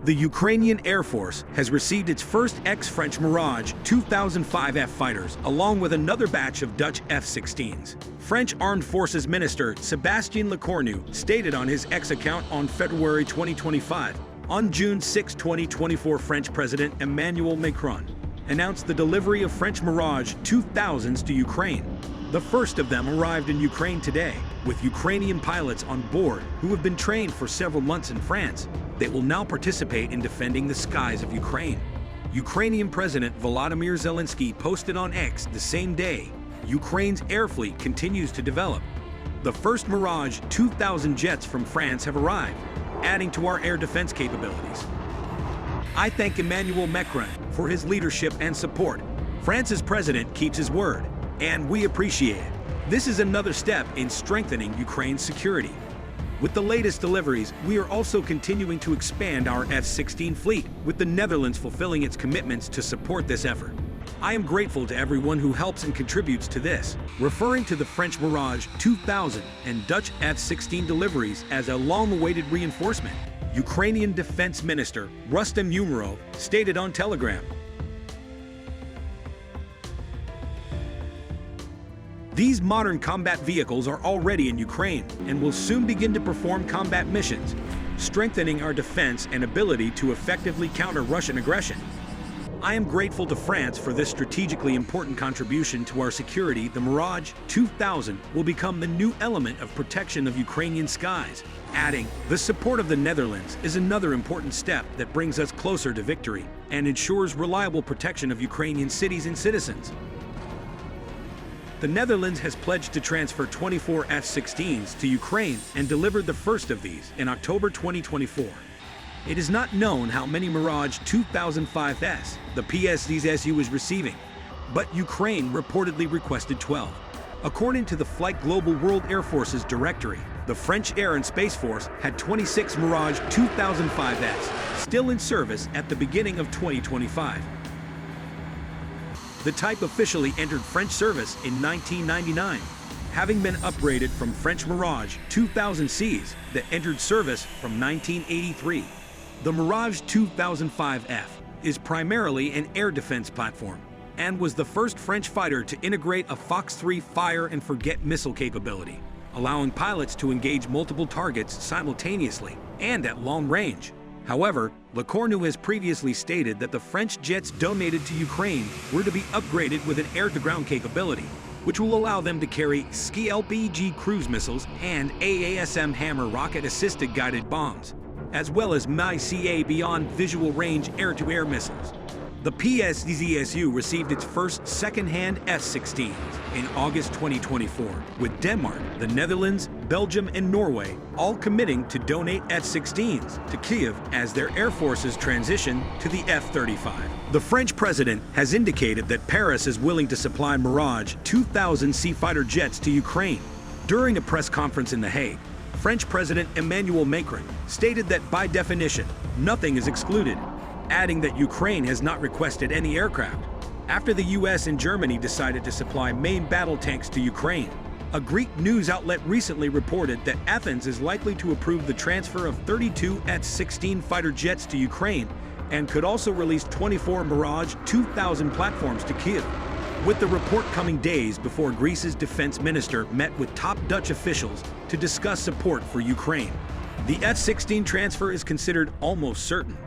The Ukrainian Air Force has received its first ex-French Mirage 2005F fighters, along with another batch of Dutch F-16s. French Armed Forces Minister Sébastien Lecornu stated on his X account on February 2025. On June 6, 2024, French President Emmanuel Macron announced the delivery of French Mirage 2000s to Ukraine. The first of them arrived in Ukraine today, with Ukrainian pilots on board who have been trained for several months in France. They will now participate in defending the skies of Ukraine. Ukrainian President Volodymyr Zelensky posted on X the same day, Ukraine's air fleet continues to develop. The first Mirage 2000 jets from France have arrived, adding to our air defense capabilities. I thank Emmanuel Macron for his leadership and support. France's president keeps his word, and we appreciate it. This is another step in strengthening Ukraine's security. With the latest deliveries, we are also continuing to expand our F-16 fleet, with the Netherlands fulfilling its commitments to support this effort. I am grateful to everyone who helps and contributes to this, referring to the French Mirage 2000 and Dutch F-16 deliveries as a long-awaited reinforcement. Ukrainian Defense Minister Rustem Umerov stated on Telegram, "These modern combat vehicles are already in Ukraine and will soon begin to perform combat missions, strengthening our defense and ability to effectively counter Russian aggression. I am grateful to France for this strategically important contribution to our security. The Mirage 2000 will become the new element of protection of Ukrainian skies," adding, "The support of the Netherlands is another important step that brings us closer to victory and ensures reliable protection of Ukrainian cities and citizens." The Netherlands has pledged to transfer 24 F-16s to Ukraine and delivered the first of these in October 2024. It is not known how many Mirage 2005s the PSDSU is receiving, but Ukraine reportedly requested 12. According to the Flight Global World Air Force's directory, the French Air and Space Force had 26 Mirage 2005s still in service at the beginning of 2025. The type officially entered French service in 1999, having been upgraded from French Mirage 2000Cs that entered service from 1983. The Mirage 2005F is primarily an air defense platform and was the first French fighter to integrate a Fox 3 fire and forget missile capability, allowing pilots to engage multiple targets simultaneously and at long range. However, Lecornu has previously stated that the French jets donated to Ukraine were to be upgraded with an air-to-ground capability, which will allow them to carry Ski LPG cruise missiles and AASM Hammer rocket-assisted guided bombs, as well as MICA beyond visual range air-to-air missiles. The PSDSU received its first second-hand F-16s in August 2024, with Denmark, the Netherlands, Belgium, and Norway all committing to donate F-16s to Kyiv as their air forces transition to the F-35. The French president has indicated that Paris is willing to supply Mirage 2000 Seafighter jets to Ukraine. During a press conference in The Hague, French President Emmanuel Macron stated that by definition, nothing is excluded, adding that Ukraine has not requested any aircraft. After the US and Germany decided to supply main battle tanks to Ukraine, a Greek news outlet recently reported that Athens is likely to approve the transfer of 32 F-16 fighter jets to Ukraine and could also release 24 Mirage 2000 platforms to Kyiv. With the report coming days before Greece's defense minister met with top Dutch officials to discuss support for Ukraine. The F-16 transfer is considered almost certain,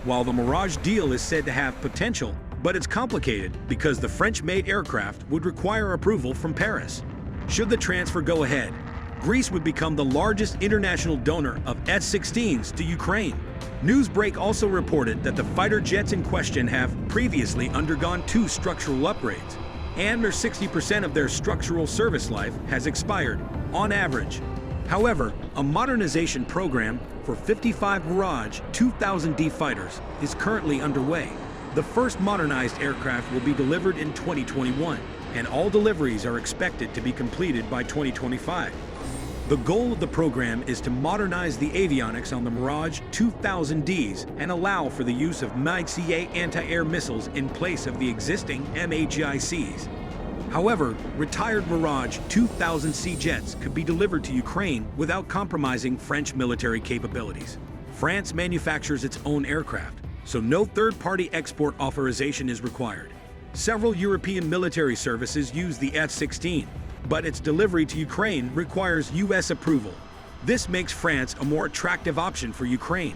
while the Mirage deal is said to have potential, but it's complicated because the French-made aircraft would require approval from Paris. Should the transfer go ahead, Greece would become the largest international donor of F-16s to Ukraine. Newsbreak also reported that the fighter jets in question have previously undergone 2 structural upgrades, and 60% of their structural service life has expired, on average. However, a modernization program for 55 Mirage 2000D fighters is currently underway. The first modernized aircraft will be delivered in 2021, and all deliveries are expected to be completed by 2025. The goal of the program is to modernize the avionics on the Mirage 2000Ds and allow for the use of MICA anti-air missiles in place of the existing MAGICs. However, retired Mirage 2000C jets could be delivered to Ukraine without compromising French military capabilities. France manufactures its own aircraft, so no third-party export authorization is required. Several European military services use the F-16, but its delivery to Ukraine requires U.S. approval. This makes France a more attractive option for Ukraine.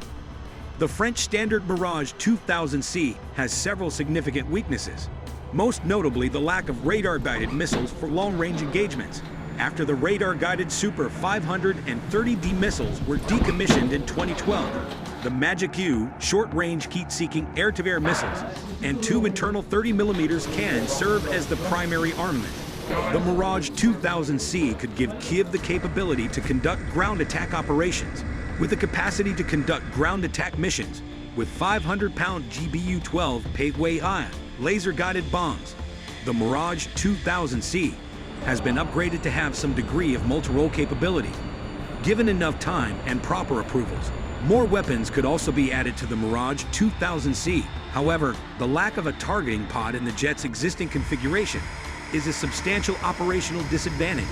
The French standard Mirage 2000C has several significant weaknesses, most notably the lack of radar-guided missiles for long-range engagements. After the radar-guided Super 530D missiles were decommissioned in 2012, the Magic U short-range heat-seeking air-to-air missiles and two internal 30mm cannons serve as the primary armament. The Mirage 2000C could give Kyiv the capability to conduct ground attack operations, with the capacity to conduct ground attack missions with 500-pound GBU-12 Paveway laser-guided bombs. The Mirage 2000C has been upgraded to have some degree of multi-role capability. Given enough time and proper approvals, more weapons could also be added to the Mirage 2000C. However, the lack of a targeting pod in the jet's existing configuration is a substantial operational disadvantage.